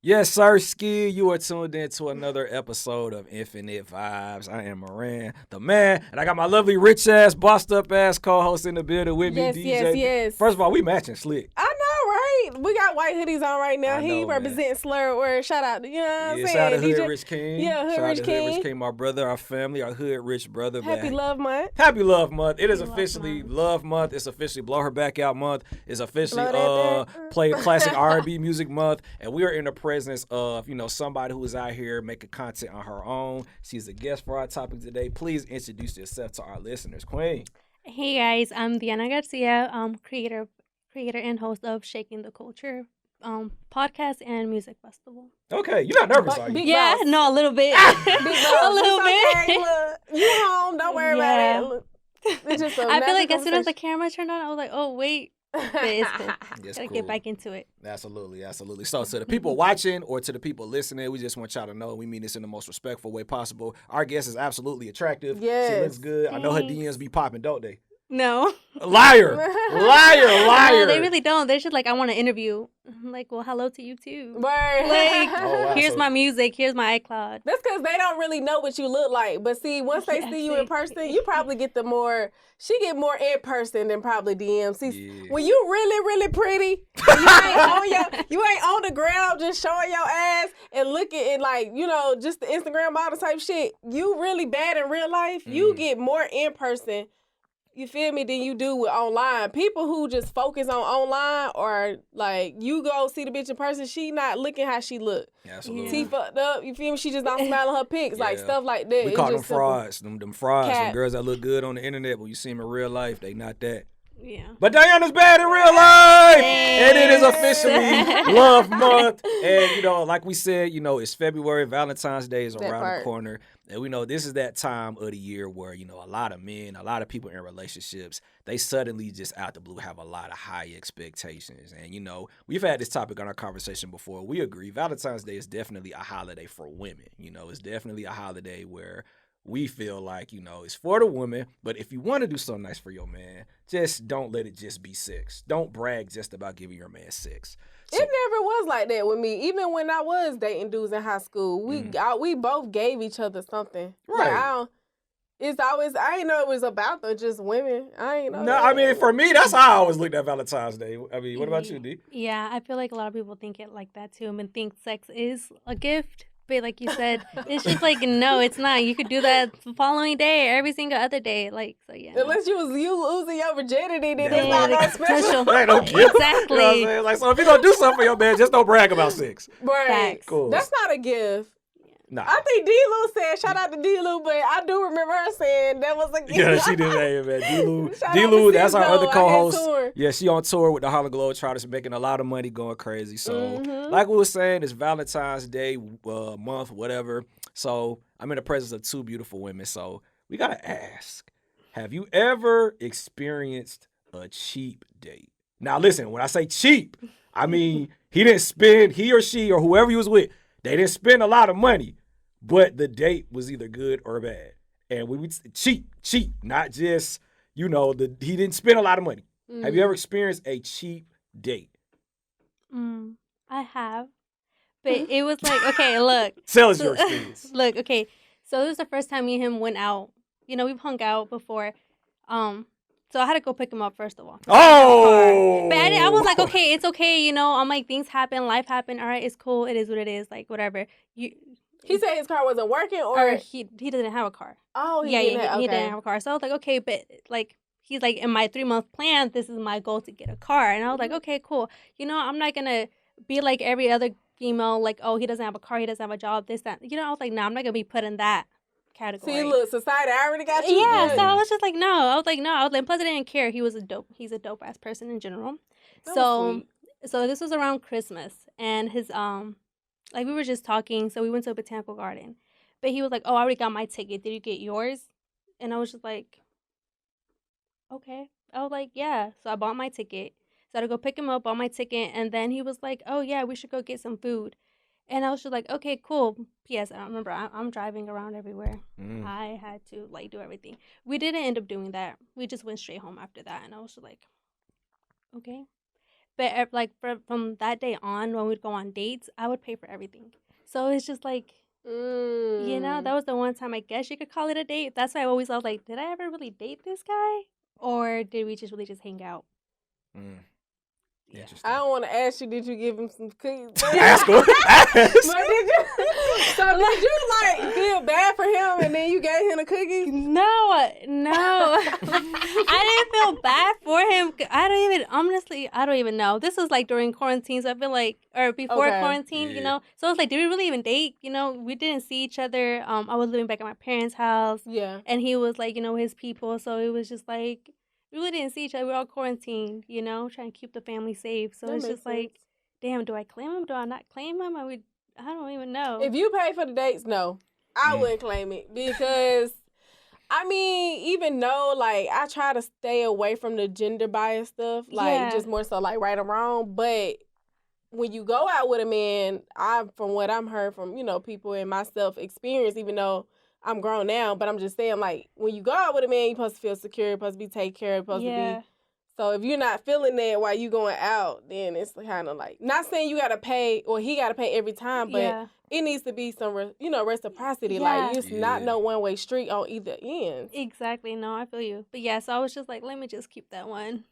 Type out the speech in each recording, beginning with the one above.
Yes, sir, Ski. You are tuned in to another episode of Infinite Vibes. I am Moran, the man, and I got my lovely rich ass, bossed up ass co-host in the building with me, Yes, DJ. yes. First of all, we matching slick. I know, right? We got white hoodies on right now. I He know, man. representing slurred word. Shout out, you know what I'm Yeah, saying? shout out to Hood DJ Rich King. Yeah, Hood shout Rich out to Hood Rich King. King, my brother, our family, our Hood Rich brother. Happy man. Love Month. Happy Love Month. It is Happy Love officially Month. Love Month. It's officially Blow Her Back Out Month. It's officially Blow that play classic R&B music month. And we are in the presence of, somebody who is out here making content on her own. She's a guest for our topic today. Please introduce yourself to our listeners, Queen. Hey guys, I'm Diana Garcia, creator and host of Shaking the Culture podcast and music festival. Okay, you're not nervous, are you? Big Yeah, boss. no, a little bit. Big boss. A little It's okay, bit. look. You home. Don't worry Yeah. about it. Look, it's just a I feel like natural as soon as the conversation. camera turned on, I was like, oh wait, but it's cool. It's Gotta cool. get back into it. Absolutely. So to the people watching or to the people listening, we just want y'all to know we mean this in the most respectful way possible. Our guest is absolutely attractive. She Yes. looks good. I know her Thanks. DMs be popping, don't they? No, Liar. Liar. no, they really don't. They're just like, I want to interview. I'm like, well, hello to you too. Word. Like, Oh, wow. here's So- my music. Here's my iCloud. That's because they don't really know what you look like. But see, once they Yeah, see you in person, you probably get she get more in person than probably DM. See, Yeah. when you really, really pretty, you ain't on the ground just showing your ass and looking at just the Instagram model type shit. You really bad in real life. You get more in person. You feel me? Than you do with online. People who just focus on online or like you go see the bitch in person, she not looking how she look. Absolutely. She fucked up. You feel me? She just don't smile on her pics, like Yeah. stuff like that. We It's call them just simple. frauds. Them frauds. Them Cap. girls that look good on the internet, but you see them in real life, they not that. Yeah. But Diana's bad in real life. And it is officially Love Month. And, like we said, it's February. Valentine's Day is That around the part. corner. And we know this is that time of the year where, a lot of men, a lot of people in relationships, they suddenly just out the blue have a lot of high expectations. And, we've had this topic on our conversation before. We agree Valentine's Day is definitely a holiday for women. It's definitely a holiday where we feel like, it's for the woman, but if you want to do something nice for your man, just don't let it just be sex. Don't brag just about giving your man sex. It never was like that with me. Even when I was dating dudes in high school, we both gave each other something. Right. Like, I ain't know it was about just women. I ain't know. No, that. I mean, for me, that's how I always looked at Valentine's Day. I mean, what about you, D? Yeah, I feel like a lot of people think it like that too and think sex is a gift. But like you said, it's just like, no, it's not. You could do that the following day or every single other day. Like, so yeah. no. Unless you losing your virginity, then Yeah, it's not that potential. special. That ain't no gift. You know what I'm Exactly. saying? Like, so if you're going to do something for your man, just don't brag about sex. Right. Facts. Cool. That's not a gift. Nah. I think D-Lou said, shout out to D-Lou, but I do remember her saying that was a gift. Yeah, she did. Hey, man. D-Lou, Shout out D-Lou, to that's our Cisco. other I had co-host. tour. Yeah, she on tour with the Harlem Globetrotters, making a lot of money, going crazy. So, Mhm. like we were saying, it's Valentine's Day month, whatever. So, I'm in the presence of two beautiful women. So, we got to ask, have you ever experienced a cheap date? Now, listen, when I say cheap, I mean he or she or whoever he was with, they didn't spend a lot of money, but the date was either good or bad. And we would cheap, not just, he didn't spend a lot of money. Have you ever experienced a cheap date? I have. But it was like, okay, look. Tell us your experience. Look, okay. So this was the first time me and him went out. We've hung out before. So I had to go pick him up first of all. Oh! But I was like, okay, it's okay, I'm like, things happen, life happened, all right, it's cool, it is what it is, like, whatever. He said his car wasn't working, Or or he didn't have a car. oh, He didn't have- didn't okay. have a car. So I was like, okay, but like, he's like, in my 3-month plan, this is my goal to get a car. And I was like, okay, cool. I'm not going to be like every other female, like, oh, he doesn't have a car, he doesn't have a job, this, that. I was like, no, I'm not going to be put in that category. See, look, society already got you. Yeah, good. so I was just like, no. I was like, and plus I didn't care. He's a dope ass person in general. That was So sweet. so this was around Christmas, and his like we were just talking, so we went to a botanical garden. But he was like, oh, I already got my ticket. Did you get yours? And I was just like, okay. I was like, yeah. So I bought my ticket. So I had to go pick him up, bought my ticket, and then he was like, oh yeah, we should go get some food. And I was just like, okay, cool. P.S. I remember I'm driving around everywhere. I had to like do everything. We didn't end up doing that. We just went straight home after that, and I was just like, okay. But like from that day on, when we'd go on dates, I would pay for everything. So it's just like, that was the one time I guess you could call it a date. That's why I always was like, did I ever really date this guy, or did we just really just hang out? Yeah. Interesting. I don't want to ask you, did you give him some cookies? Ask him. Ask. But did you? So did you like feel bad for him and then you gave him a cookie? No. I didn't feel bad for him. I don't even know. This was like during quarantine, so I feel like, or before Okay. quarantine, So it's like, did we really even date? We didn't see each other. I was living back at my parents' house, Yeah. and he was like, his people. So it was just like, we really didn't see each other. We were all quarantined, trying to keep the family safe. So That it's makes just like, damn, do I claim him? Do I not claim him? I don't even know. If you pay for the dates, no. I wouldn't claim it because, I mean, even though, like, I try to stay away from the gender bias stuff, like, just more so, like, right or wrong, but when you go out with a man, from what I'm heard from, people and myself experience, even though I'm grown now, but I'm just saying, like, when you go out with a man, you're supposed to feel secure, you're supposed to be taken care of, supposed to be. So if you're not feeling that while you going out, then it's kind of like, not saying you got to pay or he got to pay every time, but it needs to be some, reciprocity. Yeah. Like, it's not no one-way street on either end. Exactly. No, I feel you. But yeah, so I was just like, let me just keep that one,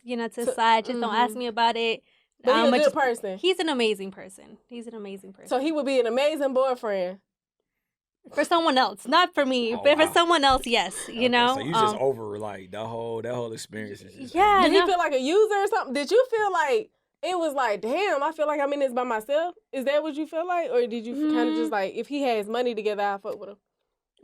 to the side. Just don't ask me about it. But he's a good person. He's an amazing person. So he would be an amazing boyfriend. For someone else, not for me, but for someone else, yes. So you just over like that whole experience. Is just Did he feel like a user or something? Did you feel like it was like, damn, I feel like I'm in this by myself? Is that what you feel like, or did you kind of just like, if he has money together, I'll fuck with him?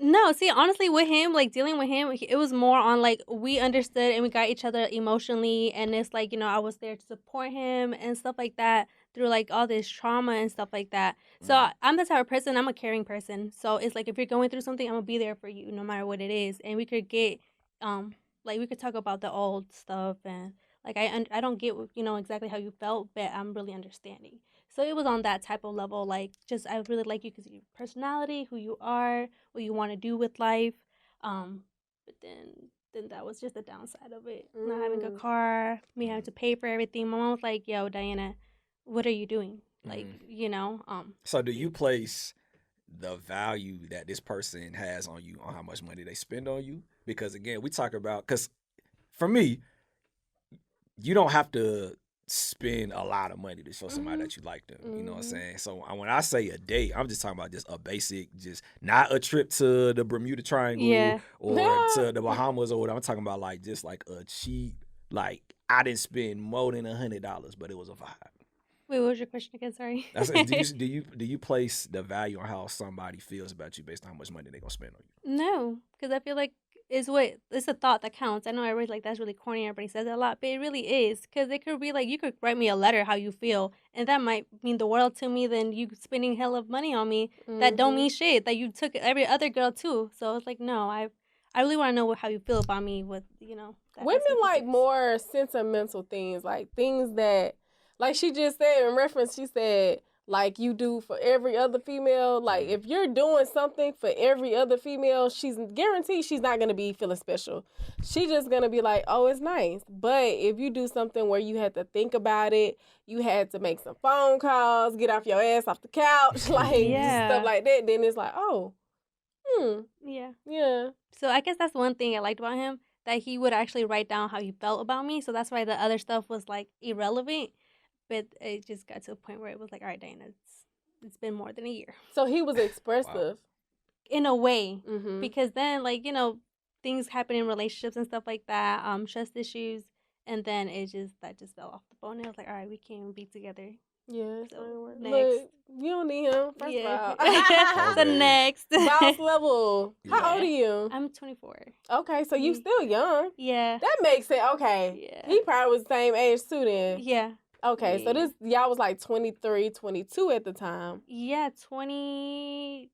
No, see, honestly, with him, like, dealing with him, it was more on, like, we understood and we got each other emotionally, and it's like, I was there to support him and stuff like that through, like, all this trauma and stuff like that. So I'm the type of person, I'm a caring person. So it's like, if you're going through something, I'm going to be there for you no matter what it is. And we could get, we could talk about the old stuff, and, like, I don't get, exactly how you felt, but I'm really understanding. So it was on that type of level, like, just, I really like you because of your personality, who you are, what you want to do with life. But then that was just the downside of it. Not having a car, me having to pay for everything. My mom was like, yo, Diana, what are you doing? Like, So do you place the value that this person has on you on how much money they spend on you? Because, again, we talk about, because for me, you don't have to spend a lot of money to show somebody that you like them. You know what I'm saying? So when I say a date, I'm just talking about just a basic, just not a trip to the Bermuda Triangle or to the Bahamas or whatever. I'm talking about like just like a cheap, like I didn't spend more than $100, but it was a vibe. Wait, what was your question again? Sorry. Do you place the value on how somebody feels about you based on how much money they're gonna spend on you? No, because I feel like it's a thought that counts. I know everybody's like, that's really corny, everybody says that a lot, but it really is, because it could be like, you could write me a letter how you feel, and that might mean the world to me than you spending hell of money on me that don't mean shit, that you took every other girl too. So it's like, no, I really want to know how you feel about me with, Women like more sentimental things, like things that, like she just said in reference, she said, like you do for every other female. Like if you're doing something for every other female, she's guaranteed she's not going to be feeling special. She's just going to be like, oh, it's nice. But if you do something where you had to think about it, you had to make some phone calls, get off your ass off the couch, like stuff like that, then it's like, oh, yeah. So I guess that's one thing I liked about him, that he would actually write down how he felt about me. So that's why the other stuff was like irrelevant. But it just got to a point where it was like, all right, Dana, it's been more than a year. So he was expressive. In a way. Because then, like, things happen in relationships and stuff like that, trust issues, and then that just fell off the bone. And I was like, all right, we can't even be together. Yeah. So next. Look, you don't need him, first of all. The next. Boss level. How old are you? I'm 24. Okay, so you still young. Yeah. That makes it, okay. Yeah. He probably was the same age too then. Yeah. Okay, so y'all was like 23, 22 at the time. Yeah, 23.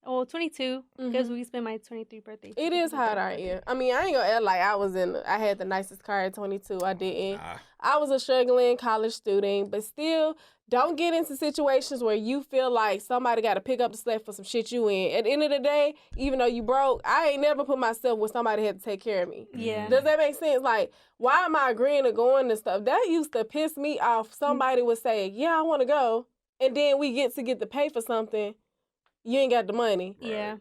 Oh, 22, because we spent my 23rd birthday. It is hot out here. I mean, I ain't gonna act like I had the nicest car at 22. I didn't. Nah. I was a struggling college student, but still, don't get into situations where you feel like somebody got to pick up the slack for some shit you in. At the end of the day, even though you broke, I ain't never put myself where somebody had to take care of me. Yeah. Does that make sense? Like, why am I agreeing to going and stuff? That used to piss me off. Somebody would say, yeah, I want to go. And then we get to pay for something. You ain't got the money. Yeah.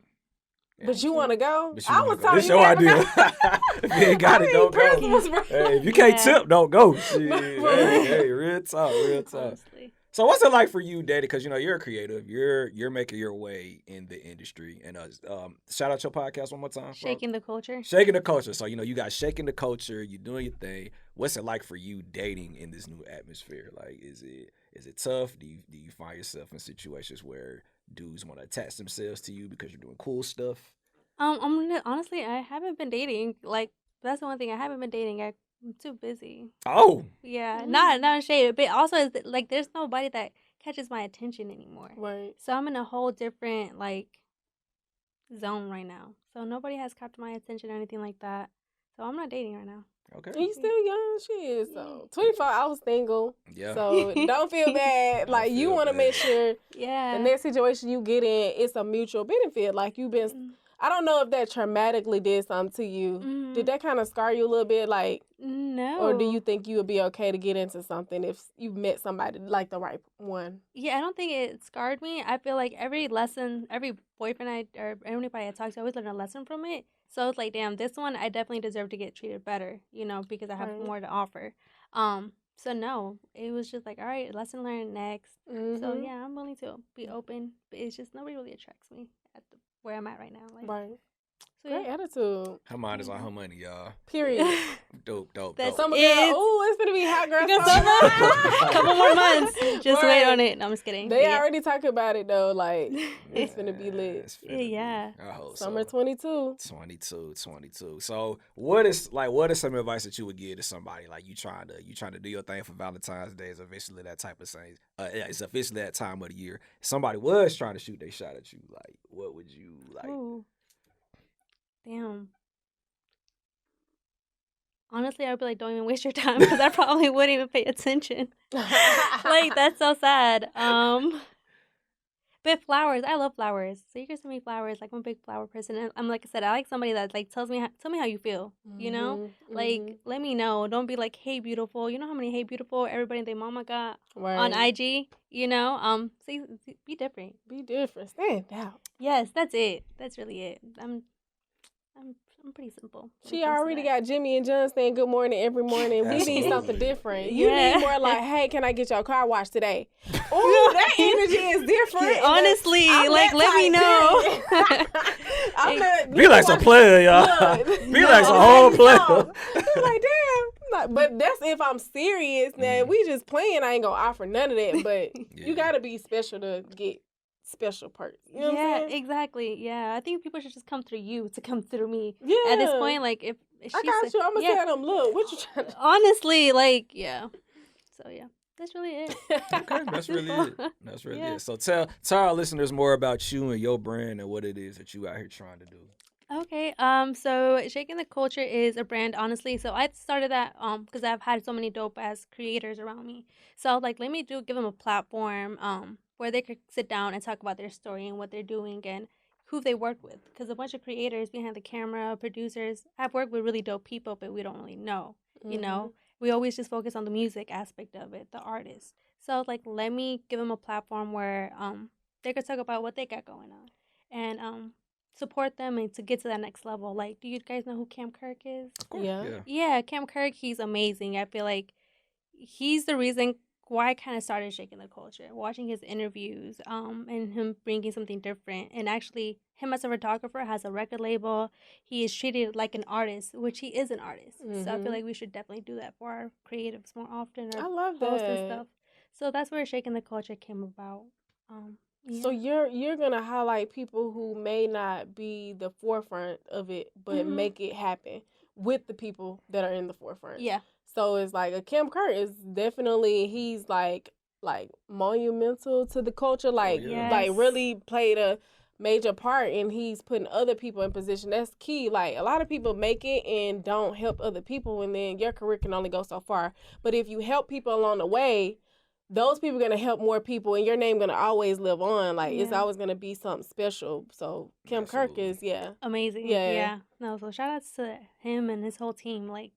But you want to go? But you I wanna was go. telling This you your never idea. go. If you ain't got it, don't go. principles, bro. Hey, if you can't Yeah. tip, don't go. Shit. For Hey, real talk, real talk. Honestly. So what's it like for you, Daddy? Because you're a creative. You're making your way in the industry. And shout out your podcast one more time. bro. Shaking the culture. Shaking the culture. So you got shaking the culture. You're doing your thing. What's it like for you dating in this new atmosphere? Like, is it tough? Do you find yourself in situations where dudes want to attach themselves to you because you're doing cool stuff? Honestly, I haven't been dating. Like, that's the one thing I haven't been dating. I'm too busy. Oh, Yeah, not shade, but also is that, like, there's nobody that catches my attention anymore. Right. So I'm in a whole different like zone right now. So nobody has captured my attention or anything like that. So I'm not dating right now. okay. And you still young, she is. So 24, I was single. Yeah. So don't feel bad. Don't Like, you feel want to bad. make sure Yeah. the next situation you get in, it's a mutual benefit. Like, you've been, I don't know if that traumatically did something to you. Mhm. Did that kind of scar you a little bit? Like, No. or do you think you would be okay to get into something if you met somebody like the right one? Yeah, I don't think it scarred me. I feel like every lesson, every boyfriend or anybody I talk to, I always learn a lesson from it. So it's like, damn, this one I definitely deserve to get treated better, because I have Right. more to offer. So no, it was just like, all right, lesson learned next. So Mhm. yeah, I'm willing to be open, but it's just nobody really attracts me at where I'm at right now. Like, Right. so Great yeah. attitude. Her mind is on her money, y'all. Period. Dope. That's Summer It's- girl, ooh, it's gonna be hot girl Because summer. couple more months. Just wait Right. on it. No, I'm just kidding. They But yeah. already talking about it though. Like, it's Yeah, finna be lit. it's finna be. Yeah. I hope Summer so. 22. 22. So what is some advice that you would give to somebody like you trying to do your thing for Valentine's Day? Is officially that type of thing. It's officially that time of the year. If somebody was trying to shoot their shot at you, like what would you like? Ooh. Damn. Honestly, I'd be like, don't even waste your time because I probably wouldn't even pay attention. Like, that's so sad. But flowers, I love flowers. So you can send me flowers. Like, I'm a big flower person. And I'm like I said, I like somebody that like tell me how you feel. You know, Mhm, like mhm. let me know. Don't be like, hey, beautiful. You know how many hey, beautiful everybody and their mama got on Right. IG. See, be different. Be different. Stand out. Yes, that's it. That's really it. I'm pretty simple. when She it comes to already that. got Jimmy and John saying good morning every morning. We need Absolutely. something different. You Yeah. need more like, hey, can I get your car washed today? Ooh, that energy is different. Honestly, I'm like, that let me type, know. period. I'm not, Be like some player, y'all. Look, Be like some no, whole no. player. It's like, damn. Like, but that's if I'm serious. Now, if we just playing, I ain't gonna offer none of that. But Yeah. you gotta be special to get special perks. You know what Yeah, I'm saying? exactly. Yeah, I think people should just come through you to come through me. Yeah. At this point, like if I she got said- you. I'm gonna yeah. tell them, look, what you trying to Honestly, like yeah. So yeah, that's really it. Okay, that's really it. That's really Yeah. it. So tell our listeners more about you and your brand and what it is that you out here trying to do. Okay. So Shaking the Culture is a brand, honestly. So I started that because I've had so many dope ass creators around me. So I was like, let me give them a platform where they could sit down and talk about their story and what they're doing and who they work with. Because a bunch of creators behind the camera, producers, I've worked with really dope people, but we don't really know. You know, we always just focus on the music aspect of it, the artist. So I was like, let me give them a platform where they could talk about what they got going on and support them and to get to that next level. Like, do you guys know who Cam Kirk is? Of course. Yeah. Yeah. Yeah, Cam Kirk, he's amazing. I feel like he's the reason why I kind of started Shaking the Culture, watching his interviews, and him bringing something different. And actually, him as a photographer has a record label. He is treated like an artist, which he is an artist. So I feel Mhm. like we should definitely do that for our creatives more often, I or love posts and that. stuff. So that's where Shaking the Culture came about. Yeah. So you're gonna highlight people who may not be the forefront of it, but Mhm. make it happen with the people that are in the forefront. yeah. So it's like a Kim Kurt is definitely he's like monumental to the culture. Like yeah. like Yes. really played a major part, and he's putting other people in position. That's key. Like, a lot of people make it and don't help other people, and then your career can only go so far. But if you help people along the way, those people are going to help more people, and your name going to always live on. Like, it's Yeah. always going to be something special. So Kim Kirk Absolutely. is, Amazing. Yeah. Yeah. No, so shout outs to him and his whole team. Like,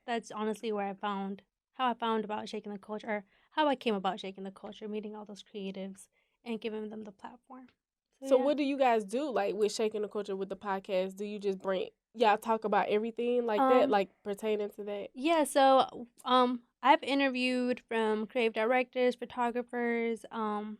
that's honestly where how I found about Shaking the Culture, or how I came about Shaking the Culture, meeting all those creatives and giving them the platform. So yeah. what do you guys do, like, with Shaking the Culture with the podcast? Do you just y'all talk about everything like that, like pertaining to that? Yeah, so I've interviewed from creative directors, photographers, who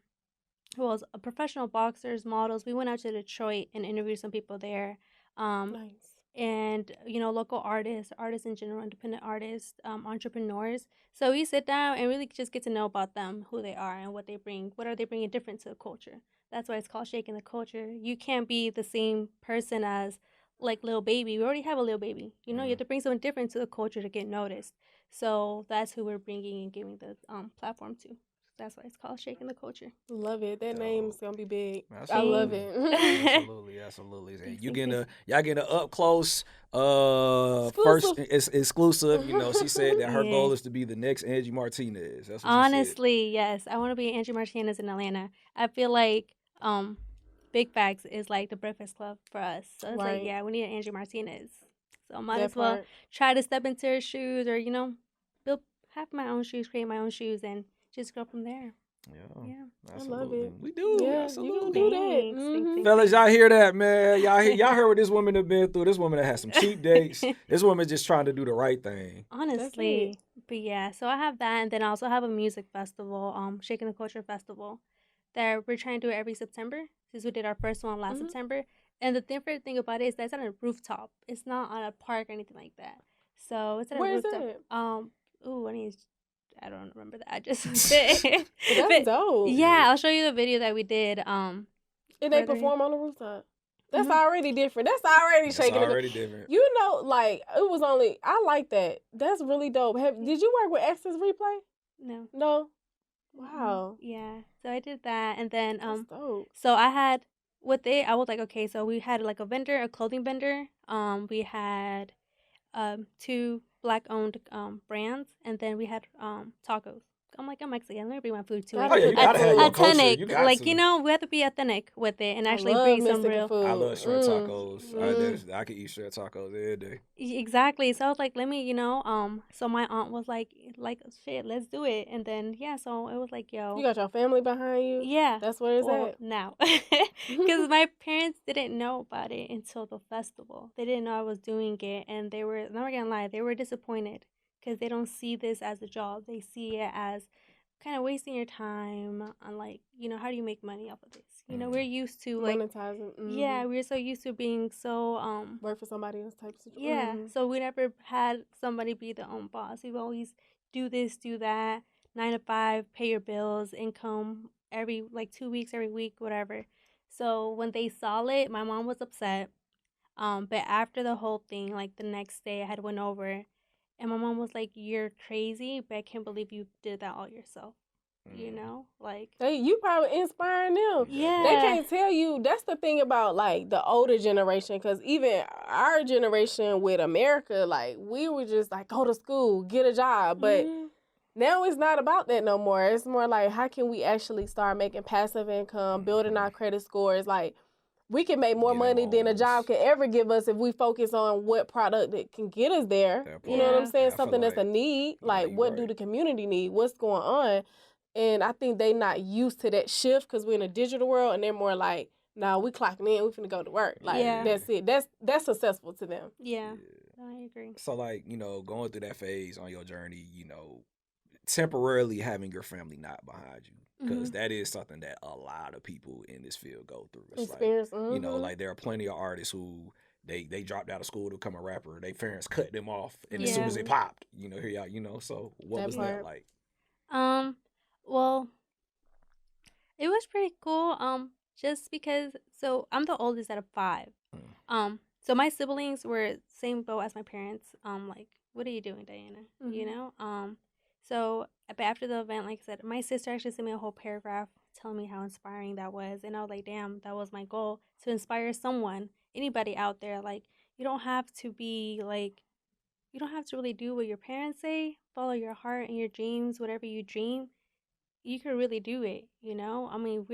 else? Professional boxers, models. We went out to Detroit and interviewed some people there. Nice. And local artists in general, independent artists, entrepreneurs. So we sit down and really just get to know about them, who they are, and what they bring. What are they bringing different to the culture? That's why it's called Shaking the Culture. You can't be the same person as like Lil Baby. We already have a Lil Baby. You have to bring something different to the culture to get noticed. So that's who we're bringing and giving the platform to. That's why it's called Shaking the Culture. Love it. That name's gonna be big. Absolutely. I love it. Absolutely. And Thanks, y'all thanks. getting a up close Exclusive. first it's exclusive. She said that her Yeah. goal is to be the next Angie Martinez. That's what Honestly, yes. I want to be Angie Martinez in Atlanta. I feel like Big Facts is like the Breakfast Club for us. So it's Right. like, yeah, we need an Angie Martinez. So might That as well part. try to step into her shoes, or build have my own shoes, create my own shoes, and just go from there. she said. Yeah. Yeah, I love absolutely. it. We do. Yeah, Absolutely. you gonna do that. Thanks, Mhm. thanks. Fellas, y'all hear that, man? Y'all heard what this woman have been through. This woman that had some cheap dates. This woman just trying to do the right thing. Honestly, but yeah. So I have that, and then I also have a music festival, Shaking the Culture Festival, that we're trying to do it every September, since we did our first one last Mhm. September. And the different thing about it is that it's on a rooftop. It's not on a park or anything like that. So it's at Where a is rooftop. it? I don't remember the address. But That's dope. yeah, I'll show you the video that we did. And they further- perform on the rooftop. That's Mhm. already different. That's already It's shaking. already different. Like, it was only, I like that. That's really dope. Did you work with Access Replay? No. No. Wow. Yeah. So I did that, and then That's dope. so I had I was like, okay, so we had like a clothing vendor. We had 2 black owned brands, and then we had tacos. I'm like, I'm Mexican. Let me bring my food to it. Oh, yeah, you gotta have your culture. Authentic, You got like to. we have to be authentic with it and I actually love bring some Mexican real. food. I love shrimp Mm. tacos. I could eat shrimp tacos every day. Exactly. So I was like, let me, so my aunt was like, shit, let's do it. And then yeah, so it was like, yo, You got your family behind you? yeah. That's where it's Well, at. now, because my parents didn't know about it until the festival. They didn't know I was doing it, and they were, not gonna lie, they were disappointed because they don't see this as a job. They see it as kind of wasting your time on, like, how do you make money off of this? We're used to like, Monetizing. yeah, we're so used to being so Work for somebody else type of situation. yeah. Mhm. So we never had somebody be the own boss. We've always do this, do that, 9 to 5, pay your bills, income every like 2 weeks, every week, whatever. So when they saw it, my mom was upset. But after the whole thing, like the next day, I had went over, and my mom was like, "You're crazy, but I can't believe you did that all yourself." Like, You probably inspiring them. yeah, They can't tell you. That's the thing about like the older generation, because even our generation with America, like, we were just like, go to school, get a job. But Mhm. now it's not about that no more. It's more like, how can we actually start making passive income, building our credit scores? Like, we can make more Get money than a loans. job could ever give us if we focus on what product that can get us there. That You know what I'm part. saying? I feel Something that's a like- need. yeah, Like, you what do right. the community need? What's going on? And I think they not used to that shift because we're in a digital world, and they're more like, nah, we clocking in, we finna go to work. Like, Yeah. that's it. That's successful to them. Yeah, I agree. So, like, going through that phase on your journey, temporarily having your family not behind you, because that is something that a lot of people in this field go through. It's Experience. like, like there are plenty of artists who they dropped out of school to become a rapper. Their parents cut them off, and as soon as they popped, here y'all, so what That was part. that like? Well, it was pretty cool. Just because, so I'm the oldest out of 5. So my siblings were same boat as my parents. Like, what are you doing, Diana? Mhm. So but after the event, like I said, my sister actually sent me a whole paragraph telling me how inspiring that was. And I was like, damn, that was my goal, to inspire someone, anybody out there. Like, you don't have to be like, you don't have to really do what your parents say. Follow your heart and your dreams, whatever you dream, you could really do it, you know? I mean,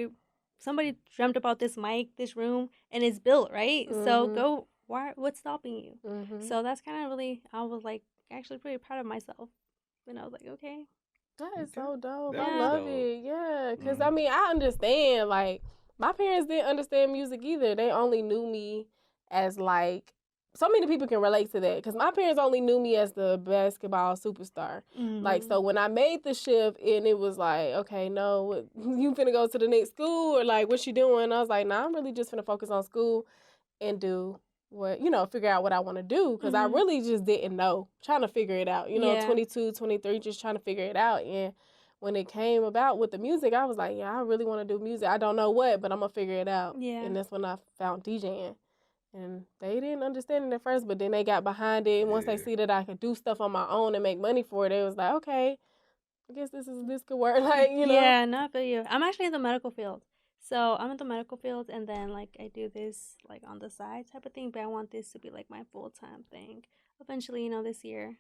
somebody dreamt about this mic, this room, and it's built, right? So go, what's stopping you? So that's kind of really, I was like actually pretty proud of myself. And I was like, okay. That is so dope. That I is love dope. it. Yeah, because I mean, I understand. Like, my parents didn't understand music either. They only knew me as like, so many people can relate to that. Because my parents only knew me as the basketball superstar. Like, so when I made the shift and it was like, okay, no, you finna go to the next school, or like, what you doing? I was like, nah, I'm really just finna focus on school and do what, figure out what I want to do. Because I really just didn't know, trying to figure it out, 22, 23, just trying to figure it out. And when it came about with the music, I was like, yeah, I really want to do music. I don't know what, but I'm going to figure it out. Yeah. And that's when I found DJing. And they didn't understand it at first, but then they got behind it. And once they see that I could do stuff on my own and make money for it, it was like, okay, I guess this could work. Like, Yeah, no, I feel you. I'm actually in the medical field. So I'm in the medical field, and then like I do this like on the side type of thing, but I want this to be like my full-time thing eventually, this year.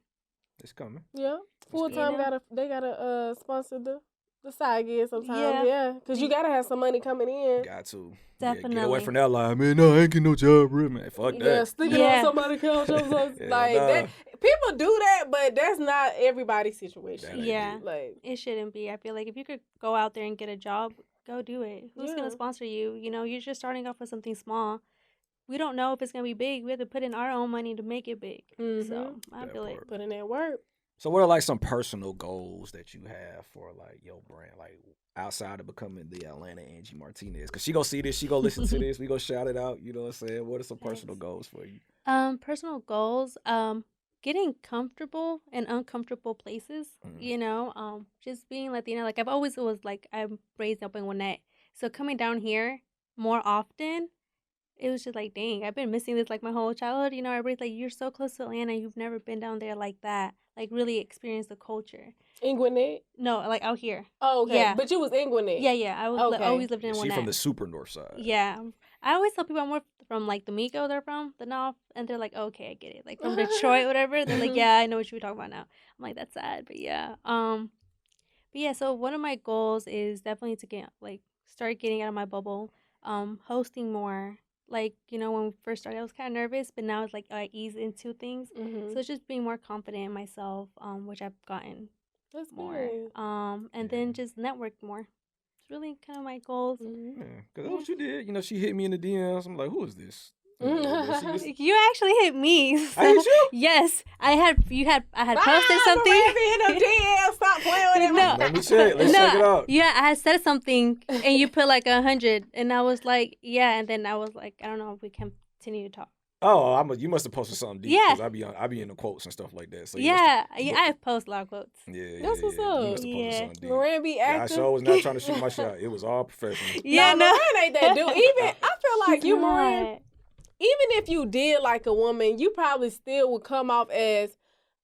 It's coming. Yeah, full time they gotta sponsor the side gig sometimes. Yeah, because you gotta have some money coming in. Got to. Definitely. Get away from that line, man. No, I ain't getting no job, real man. Fuck that. Yeah, sticking on somebody's couch. That. People do that, but that's not everybody's situation. Yeah, like it shouldn't be. I feel like if you could go out there and get a job, go do it. Who's gonna sponsor you? You're just starting off with something small. We don't know if it's gonna be big. We have to put in our own money to make it big. So I feel like put in that work. So what are like some personal goals that you have for like your brand, like outside of becoming the Atlanta Angie Martinez? Because she gonna see this, she gonna listen to this, we gonna shout it out. You know what I'm saying? What are some personal goals for you? Personal goals, getting comfortable in uncomfortable places. Just being Latina. Like I've always was like I'm raised up in Gwinnett, so coming down here more often, it was just like, dang, I've been missing this like my whole childhood. Everybody's like, you're so close to Atlanta, you've never been down there like that. Like really experience the culture. In Gwinnett? No, like out here. Oh, okay. Yeah. But you was in Gwinnett. Yeah. I was always lived in Gwinnett. She from the super north side. Yeah. I always tell people I'm more from like the Miko, they're from the north, and they're like, okay, I get it. Like from Detroit, whatever. They're like, yeah, I know what you were talking about now. I'm like, that's sad, but yeah. So one of my goals is definitely to start getting out of my bubble, hosting more. Like, when we first started, I was kind of nervous, but now it's like I ease into things. So it's just being more confident in myself, which I've gotten more. Good. And then just network more. It's really kind of my goals. Yeah, because that's what you did. She hit me in the DMs. I'm like, who is this? You actually hit me. So, I hit you? Yes, I had posted something. Stop playing with it. No, let me check. Let's check it out. Yeah, I had said something, and you put like 100, and I was like, yeah, and then I was like, I don't know if we can continue to talk. Oh, you must have posted something deep. Yeah, because I be in the quotes and stuff like that. So I post a lot of quotes. Yeah, that's what's up. You must have posted something deep. Moran be acting. I sure was not trying to shoot my shot. It was all professional. Yeah, no, Moran ain't that dude. Even I feel like you, Moran. Even if you did like a woman, you probably still would come off as,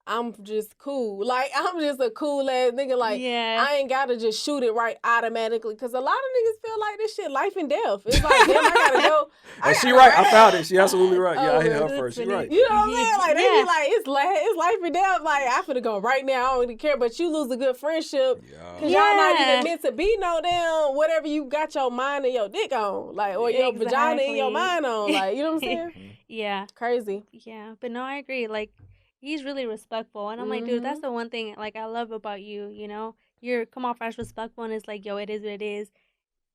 I'm just cool. Like, I'm just a cool ass nigga. Like, I ain't got to just shoot it right automatically. Because a lot of niggas feel like this shit life and death. It's like, damn, I got to go. And she right. I found it. She absolutely right. Yeah, I hit her first. She right. You know what I'm saying? Like, they be like, it's life and death. Like, I finna go right now. I don't really care. But you lose a good friendship. Because y'all not even meant to be no damn whatever you got your mind and your dick on. Like, or your vagina and your mind on. Like, you know what I'm saying? Yeah. Crazy. Yeah. But no, I agree. Like, he's really respectful. And I'm like, dude, that's the one thing, like, I love about you, You're come off as respectful, and it's like, yo, it is what it is.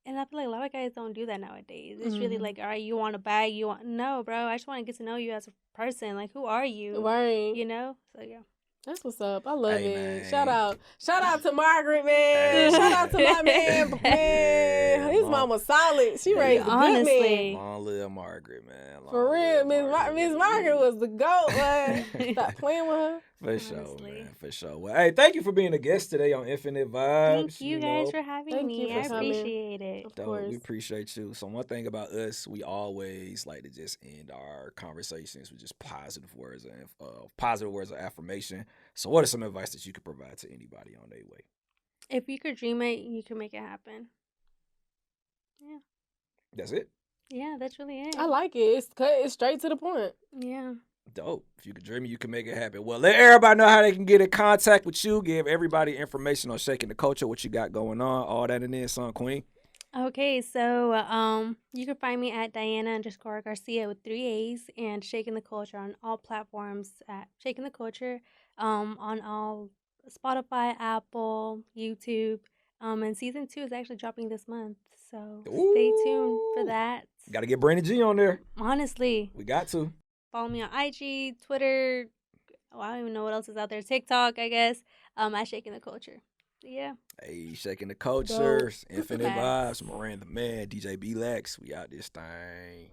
And I feel like a lot of guys don't do that nowadays. It's really like, all right, you want a bag, no, bro, I just want to get to know you as a person. Like, who are you? Right. So, yeah. That's what's up. I love it. Man. Shout out to Margaret, man. Shout out to my man. His mama solid. She raised a good man. Long live Margaret, man. For real, Miss Margaret was the GOAT, man. Stop playing with her. For sure, man. For sure. Well, hey, thank you for being a guest today on Infinite Vibes. Thank you guys for having me. I appreciate it. Of course. We appreciate you. So one thing about us, we always like to just end our conversations with just positive words of affirmation. So what are some advice that you could provide to anybody on their way? If you could dream it, you can make it happen. Yeah. That's it. Yeah, that's really it. I like it. It's straight to the point. Yeah. Dope. If you can dream it, you can make it happen. Well, let everybody know how they can get in contact with you. Give everybody information on Shaking the Culture, what you got going on, all that and then some, Queen. Okay, so you can find me at Diana_Garcia with 3 A's and Shaking the Culture on all platforms at Shaking the Culture, on all Spotify, Apple, YouTube, and season 2 is actually dropping this month, so stay tuned for Ooh. that. Got to get Brandon G on there. Honestly, We got to. follow me on IG, Twitter. Oh, I don't even know what else is out there. TikTok, I guess. At Shaking the Culture. Yeah. Hey, Shaking the Cultures, Dope. Infinite Facts. Vibes, Miranda Man, DJ B Lex. We out this thing.